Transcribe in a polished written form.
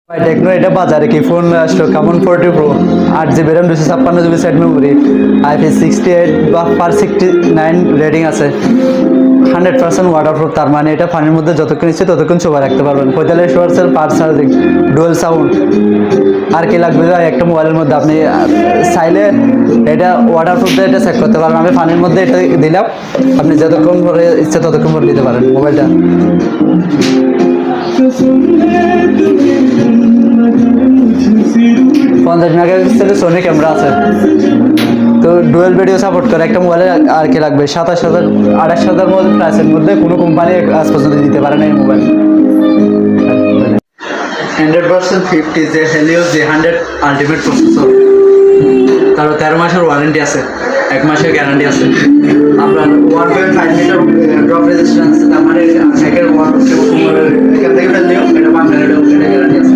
ভাই টেকনো এটা বাজারে কি ফোন আসলো কেমন 40 pro 8 GB RAM 256 GB set memory IP68 বা পার 69 রেটিং আছে 100% ওয়াটারপ্রুফ। তার মানে এটা পানির মধ্যে যতক্ষণ ইচ্ছে ততক্ষণ ছবি রাখতে পারবেন। 45 ওয়াটসের ফাস্ট চার্জিং, ডুয়েল সাউন্ড। আর কি লাগবে ভাই একটা মোবাইলের মধ্যে? আপনি চাইলে এটা ওয়াটারপ্রুফ দিয়ে এটা চেক করতে পারবেন। আমি পানির মধ্যে এটা দিলাম, আপনি যতক্ষণ পরে ইচ্ছে ততক্ষণ পরে দিতে পারেন মোবাইলটা। 50 মেগাপিক্সেলের সোনি ক্যামেরা আছে। তো ডুয়েল ভিডিও সাপোর্ট করে একটা মোবাইলে। আর কি লাগবে? 27,000 28,000 মধ্যে প্রাইসের মধ্যে কোনো কোম্পানি আজ পর্যন্ত দিতে পারে না এই মোবাইল। 100% 50 যে হেলিও J100 আলটিমেট প্রসেসর। তারপর 13 মাসের ওয়ারেন্টি আছে, 1 মাসের গ্যারান্টি আছে। আপনার 1.5 মিটার ড্রপ রেজিস্ট্যান্স, তার মানে একের এখান থেকে ফেললেও এটা 5 মিনিটের গ্যারান্টি আছে।